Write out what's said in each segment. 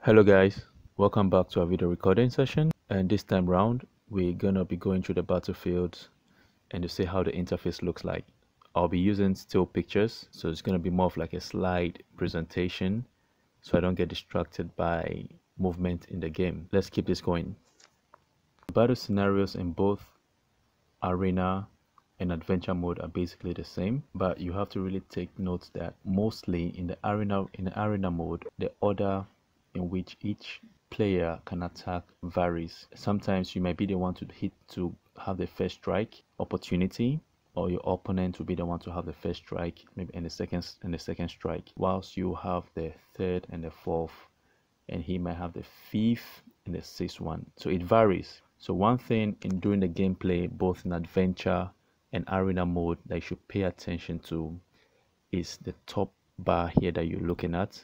Hello guys, welcome back to our video recording session, and this time round we're gonna be going through the battlefield and to see how the interface looks like. I'll be using still pictures, so it's gonna be more of like a slide presentation so I don't get distracted by movement in the game. Let's keep this going. Battle scenarios in both arena and adventure mode are basically the same, but you have to really take note that mostly in the arena mode, the order in which each player can attack varies. Sometimes you might be the one to have the first strike opportunity, or your opponent will be the one to have the first strike, maybe in the second strike, whilst you have the third and the fourth, and he might have the fifth and the sixth one. So it varies. So one thing in doing the gameplay both in adventure and arena mode that you should pay attention to is the top bar here that you're looking at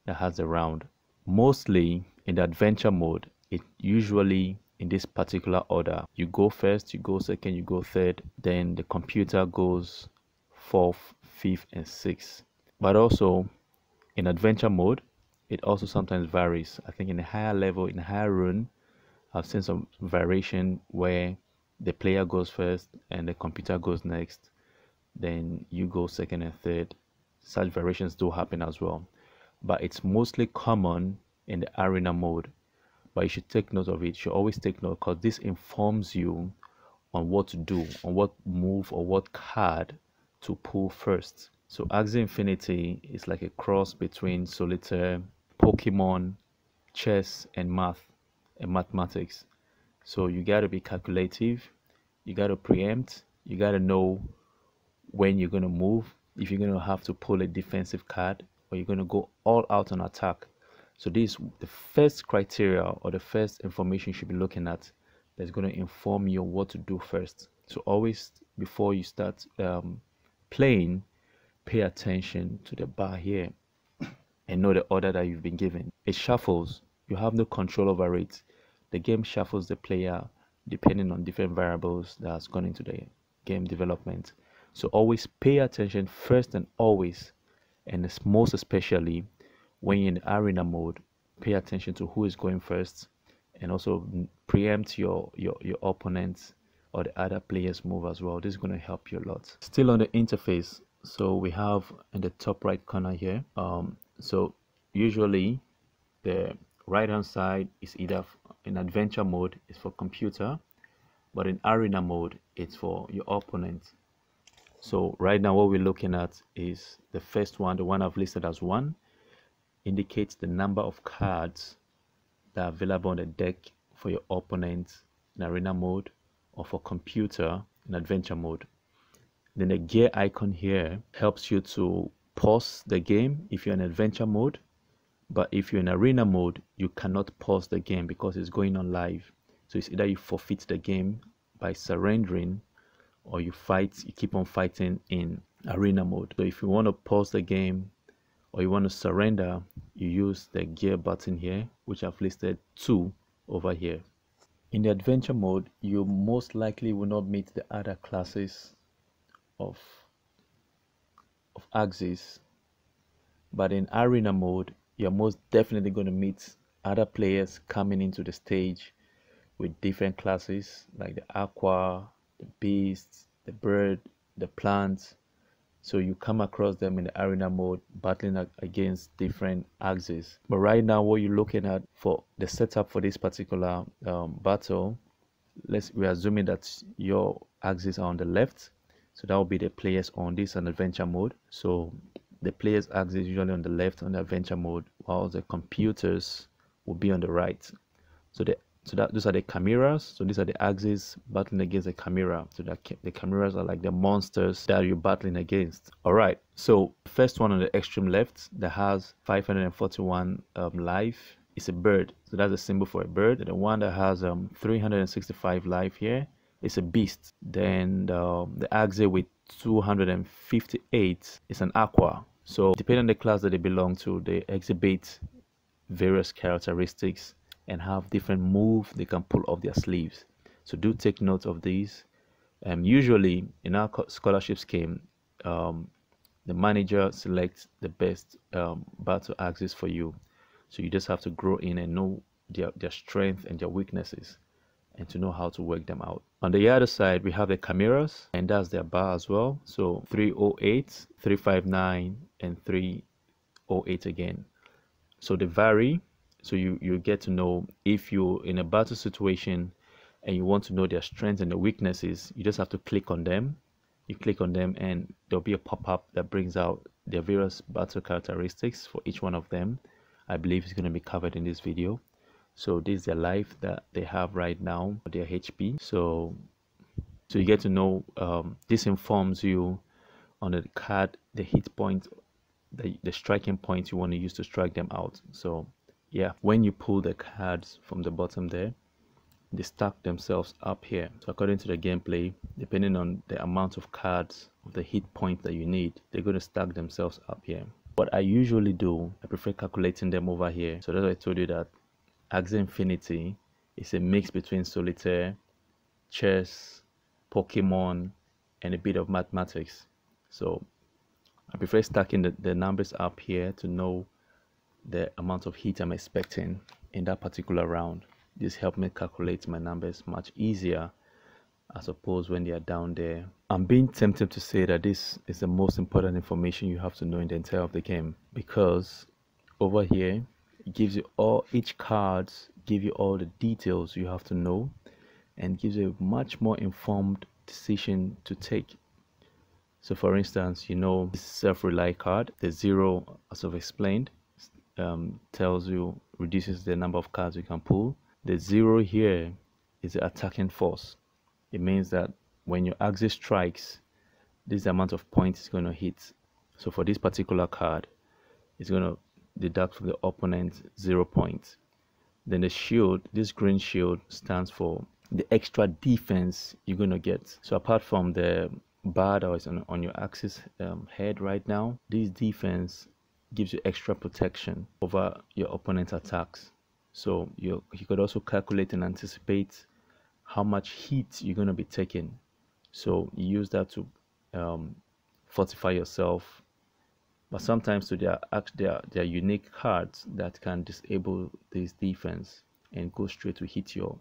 that has the round. Mostly in the adventure mode, it usually in this particular order: you go first, you go second, you go third, then the computer goes fourth, fifth and sixth. But also in adventure mode, it also sometimes varies. I think in a higher level, in a higher run, I've seen some variation where the player goes first and the computer goes next, then you go second and third. Such variations do happen as well, but it's mostly common in the arena mode. But you should take note of it. You should always take note, because this informs you on what to do, on what move or what card to pull first. So Axie Infinity is like a cross between Solitaire, Pokemon, chess and mathematics. So you got to be calculative, you got to preempt, you got to know when you're going to move, if you're going to have to pull a defensive card or you're going to go all out on attack. So this is the first criteria or the first information you should be looking at that's going to inform you what to do first. So always before you start playing, pay attention to the bar here and know the order that you've been given. It shuffles. You have no control over it. The game shuffles the player depending on different variables that's gone into the game development. So always pay attention first, and always, and most especially when you're in the arena mode, pay attention to who is going first, and also preempt your opponents or the other players move as well. This is going to help you a lot. Still on the interface, so we have in the top right corner here, so usually the right hand side is either in adventure mode is for computer, but in arena mode it's for your opponent. So right now what we're looking at is the first one, the one I've listed as 1, indicates the number of cards that are available on the deck for your opponent in arena mode, or for computer in adventure mode. Then the gear icon here helps you to pause the game if you're in adventure mode, but if you're in arena mode, you cannot pause the game because it's going on live. So it's either you forfeit the game by surrendering, or you keep on fighting in arena mode. So if you want to pause the game or you want to surrender, you use the gear button here, which I've listed 2 over here. In the adventure mode, you most likely will not meet the other classes of Axies, but in arena mode, you're most definitely going to meet other players coming into the stage with different classes like the aqua, the beast, the bird, the plant. So you come across them in the arena mode battling against different Axies. But right now what you're looking at for the setup for this particular battle, we're assuming that your Axies are on the left, so that will be the players on this an adventure mode. So the players' axis is usually on the left on the adventure mode, while the computers will be on the right. So those are the chimeras. So these are the axes battling against the chimera. So that the chimeras are like the monsters that you're battling against. All right. So first one on the extreme left that has 541 life is a bird. So that's a symbol for a bird. And the one that has 365 life here is a beast. Then the axe with 258 is an aqua. So depending on the class that they belong to, they exhibit various characteristics and have different moves they can pull off their sleeves. So do take note of these. Usually in our scholarship scheme, the manager selects the best battle axis for you. So you just have to grow in and know their strength and their weaknesses, and to know how to work them out. On the other side, we have the chimeras, and that's their bar as well. So 308, 359, and 308 again. So they vary. So you get to know, if you're in a battle situation and you want to know their strengths and their weaknesses, you just have to click on them. You click on them and there'll be a pop-up that brings out their various battle characteristics for each one of them. I believe it's going to be covered in this video. So this is their life that they have right now, their HP. So you get to know, this informs you on the card, the hit point, the striking point you want to use to strike them out. So yeah, when you pull the cards from the bottom there, they stack themselves up here. So according to the gameplay, depending on the amount of cards of the hit point that you need, they're going to stack themselves up here. What I usually do, I prefer calculating them over here. So that's why I told you that Axie Infinity is a mix between solitaire, chess, Pokemon, and a bit of mathematics. So I prefer stacking the numbers up here to know the amount of hit I'm expecting in that particular round. This helps me calculate my numbers much easier, as opposed when they are down there. I'm being tempted to say that this is the most important information you have to know in the entire of the game, because over here it gives you each cards give you all the details you have to know, and gives you a much more informed decision to take. So for instance, you know, this self-rely card, the 0, as I've explained, tells you, reduces the number of cards you can pull. The 0 here is the attacking force. It means that when your Axie strikes, this is the amount of points it's going to hit. So for this particular card, it's going to deduct from the opponent 0 points. Then the shield, this green shield, stands for the extra defense you're going to get. So apart from the bar that is on your Axie's head right now, this defense gives you extra protection over your opponent's attacks. So you could also calculate and anticipate how much heat you're going to be taking. So you use that to fortify yourself. But sometimes so there are unique cards that can disable this defense and go straight to hit your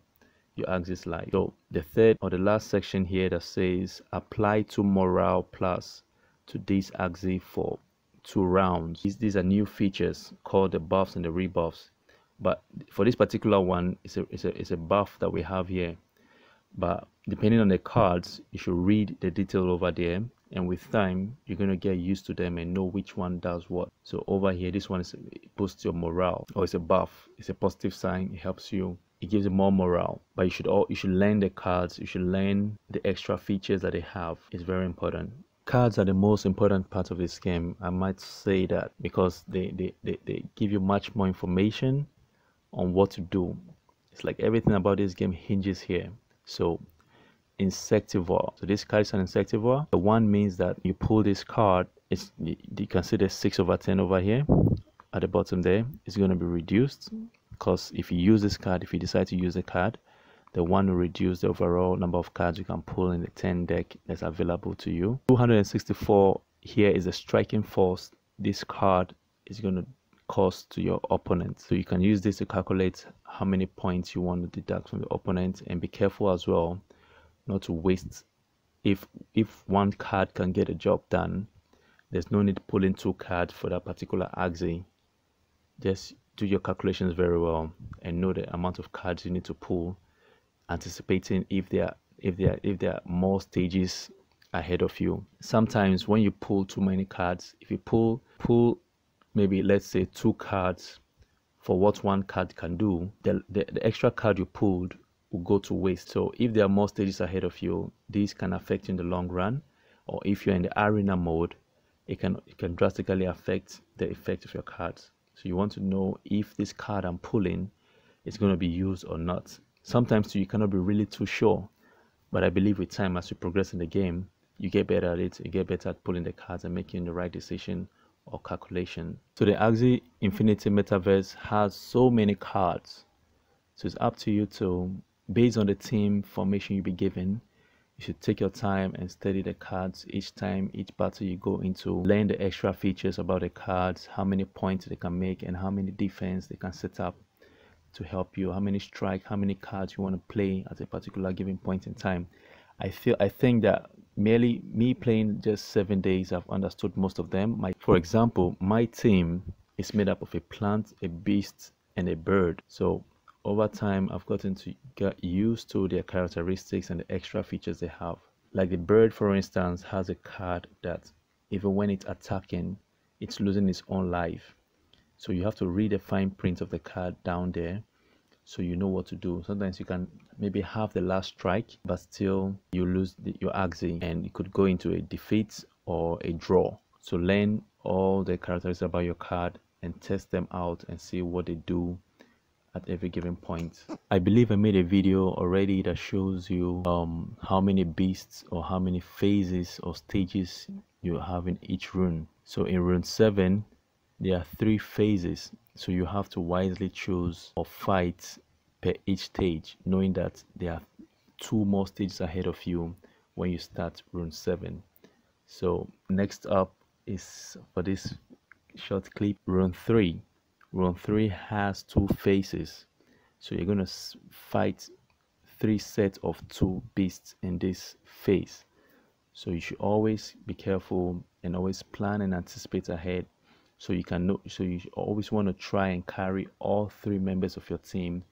Axie's life. So the third or the last section here that says apply 2 morale plus to this Axie for 2 rounds. These are new features called the buffs and the rebuffs. But for this particular one, it's a buff that we have here. But depending on the cards, you should read the detail over there, and with time you're going to get used to them and know which one does what. So over here, this one boosts your morale, or it's a buff, it's a positive sign, it helps you, it gives you more morale. But you should learn the cards, you should learn the extra features that they have. It's very important. Cards are the most important part of this game, I might say that, because they give you much more information on what to do. It's like everything about this game hinges here. So Insectivore, so this card is an Insectivore. The 1 means that you pull this card, you can see the 6/10 over here at the bottom there. It's going to be reduced, because if you use this card, if you decide to use the card, the 1 will reduce the overall number of cards you can pull in the 10 deck that's available to you. 264 here is the striking force this card is going to cost to your opponent. So you can use this to calculate how many points you want to deduct from the opponent, and be careful as well not to waste. If 1 card can get a job done, there's no need pulling 2 cards for that particular Axie. Just do your calculations very well and know the amount of cards you need to pull, anticipating if there are more stages ahead of you. Sometimes when you pull too many cards, if you pull maybe, let's say, 2 cards for what 1 card can do, the extra card you pulled will go to waste. So if there are more stages ahead of you, these can affect you in the long run. Or if you're in the arena mode, it can drastically affect the effect of your cards. So you want to know if this card I'm pulling is going to be used or not. Sometimes you cannot be really too sure, but I believe with time, as you progress in the game, you get better at it. You get better at pulling the cards and making the right decision or calculation. So the Axie Infinity Metaverse has so many cards, so it's up to you to, based on the team formation you'll be given, You should take your time and study the cards each time, each battle you go into. Learn the extra features about the cards, how many points they can make and how many defense they can set up to help you, how many strike, how many cards you want to play at a particular given point in time. I think that merely me playing just 7 days, I've understood most of them. For example, my team is made up of a plant, a beast, and a bird. So over time, I've gotten to get used to their characteristics and the extra features they have. Like the bird, for instance, has a card that even when it's attacking, it's losing its own life. So you have to read the fine print of the card down there so you know what to do. Sometimes you can maybe have the last strike, but still you lose your axis, and it could go into a defeat or a draw. So learn all the characteristics about your card and test them out and see what they do at every given point. I believe I made a video already that shows you how many beasts or how many phases or stages you have in each rune. So in rune 7, there are 3 phases, so you have to wisely choose or fight per each stage, knowing that there are 2 more stages ahead of you when you start rune 7. So next up is, for this short clip, rune 3. Rune 3 has 2 phases, so you're going to fight 3 sets of 2 beasts in this phase. So you should always be careful and always plan and anticipate ahead. So you can know, so you always want to try and carry all 3 members of your team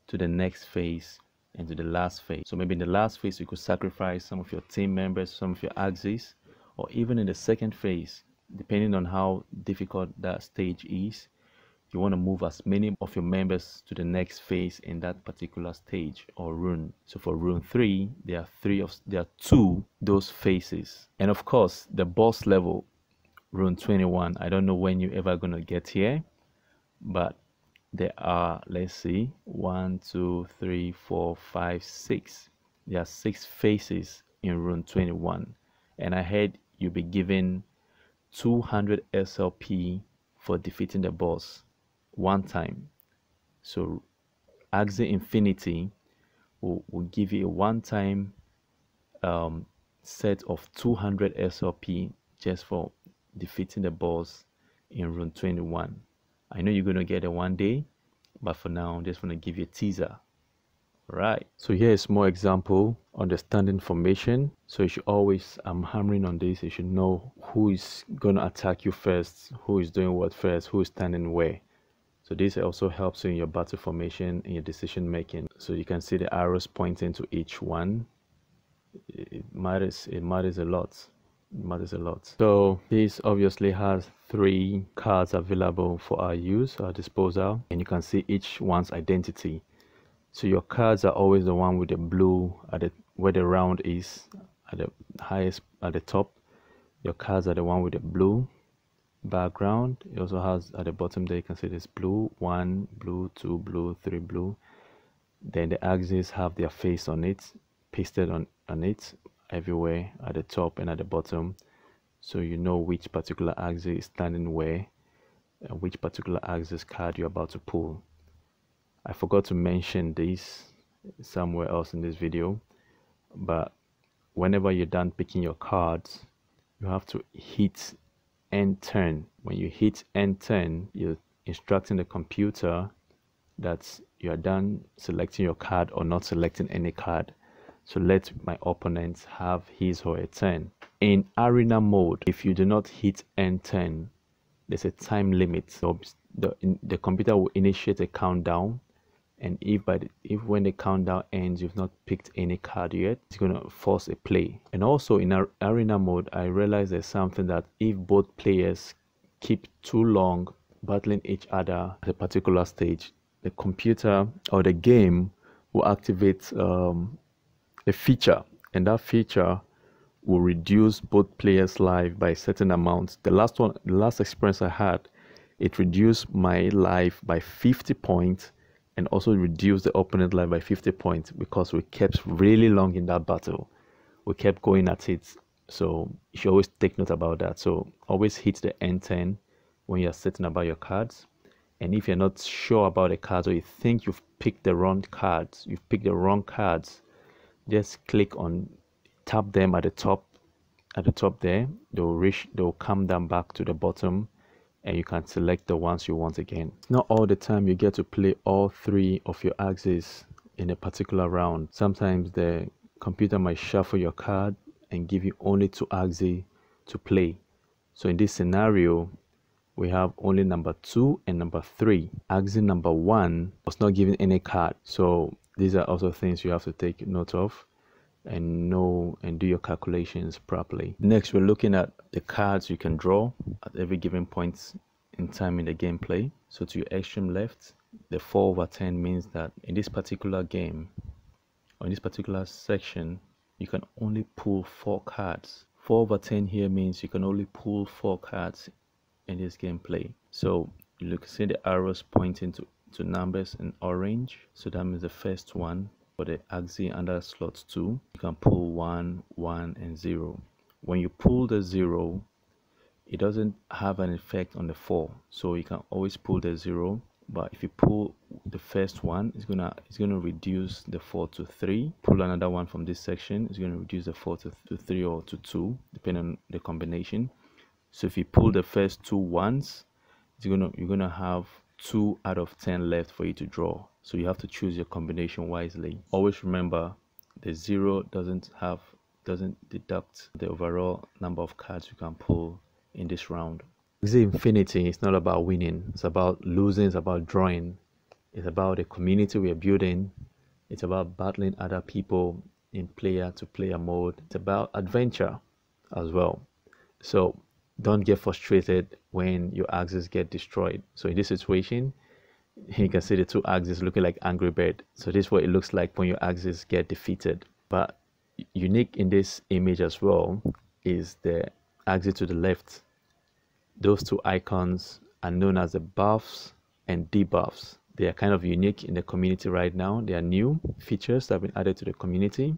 to the next phase and to the last phase. So maybe in the last phase you could sacrifice some of your team members, some of your axes, or even in the second phase, depending on how difficult that stage is, you want to move as many of your members to the next phase in that particular stage or rune. So for rune 3, there are 2 those phases, and of course the boss level, rune 21. I don't know when you're ever gonna get here, but there are, let's see, 1 2 3 4 5 6. There are 6 phases in rune 21, and I heard you'll be given 200 SLP for defeating the boss one time. So Axie Infinity will give you a one-time set of 200 SLP just for defeating the boss in rune 21. I know you're going to get it one day, but for now I'm just going to give you a teaser. Right, so here is more example, understanding formation. So you should always, I'm hammering on this, you should know who is going to attack you first, who is doing what first, who is standing where. So this also helps you in your battle formation and your decision making. So you can see the arrows pointing to each one. It matters a lot. It matters a lot. So this obviously has 3 cards available for our use, our disposal, and you can see each one's identity. So your cards are always the one with the blue at the where the round is at the highest at the top. Your cards are the one with the blue background. It also has at the bottom there, you can see this blue 1, blue 2, blue 3, blue. Then the axes have their face on it, pasted on it everywhere at the top and at the bottom, so you know which particular axis is standing where and which particular axis card you're about to pull. I forgot to mention this somewhere else in this video, but whenever you're done picking your cards, you have to hit end turn. When you hit end turn, you're instructing the computer that you are done selecting your card or not selecting any card. So let my opponent have his or her turn. In arena mode, if you do not hit end turn, there's a time limit. So the computer will initiate a countdown, and if when the countdown ends you've not picked any card yet, it's going to force a play. And also in our arena mode, I realized there's something that if both players keep too long battling each other at a particular stage, the computer or the game will activate a feature, and that feature will reduce both players' life by a certain amount. The last experience I had, it reduced my life by 50 points and also reduced the opponent's life by 50 points because we kept really long in that battle. We kept going at it. So you should always take note about that. So always hit the end turn when you're setting about your cards. And if you're not sure about the cards, or you think you've picked the wrong cards, just click on tap them at the top there, they'll come down back to the bottom, and you can select the ones you want again. Not all the time you get to play all 3 of your axes in a particular round. Sometimes the computer might shuffle your card and give you only 2 axes to play. So in this scenario, we have only number 2 and number 3. Axis number 1 was not given any card. So these are also things you have to take note of and know and do your calculations properly. Next, we're looking at the cards you can draw at every given point in time in the gameplay. So to your extreme left, the 4/10 means that in this particular game, or in this particular section, you can only pull 4 cards. 4/10 here means you can only pull 4 cards in this gameplay. So you can see the arrows pointing to numbers in orange. So that means the first one. For the axis under slot 2, you can pull 1, 1, and 0. When you pull the 0, it doesn't have an effect on the 4, so you can always pull the 0. But if you pull the first one, it's gonna reduce the 4 to 3. Pull another one from this section, it's gonna reduce the 4 to 3 or to 2, depending on the combination. So if you pull the first 2 once, you're gonna have 2 out of 10 left for you to draw. So you have to choose your combination wisely. Always remember, the 0 doesn't deduct the overall number of cards you can pull in this round. Axie Infinity is not about winning, it's about losing, it's about drawing, it's about the community we're building, it's about battling other people in player to player mode, it's about adventure as well. So don't get frustrated when your axes get destroyed. So in this situation, you can see the 2 axes looking like Angry Bird. So this is what it looks like when your axes get defeated. But unique in this image as well is the axis to the left. Those 2 icons are known as the buffs and debuffs. They are kind of unique in the community right now. They are new features that have been added to the community.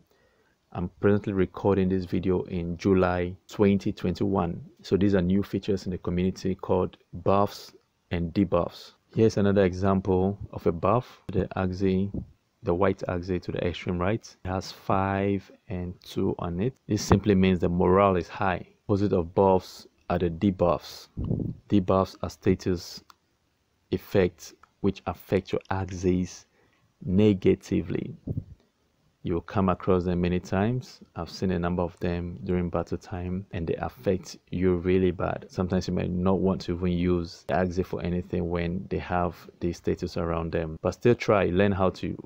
I'm presently recording this video in July 2021. So these are new features in the community called buffs and debuffs. Here's another example of a buff. The white axis to the extreme right, it has 5 and 2 on it. This simply means the morale is high. Opposite of buffs are the debuffs. Debuffs are status effects which affect your axis negatively. You'll come across them many times. I've seen a number of them during battle time, and they affect you really bad. Sometimes you might not want to even use the axis for anything when they have the status around them, but still try, learn how to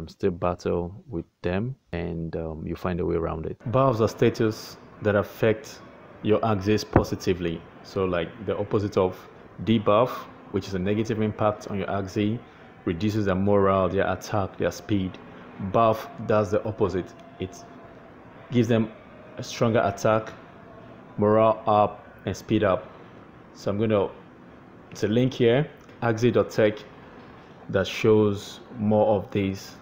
still battle with them, and you find a way around it. Buffs are status that affect your axis positively. So like the opposite of debuff, which is a negative impact on your axis, reduces their morale, their attack, their speed. Buff does the opposite. It gives them a stronger attack, morale up, and speed up. So it's a link here, axie.tech, that shows more of these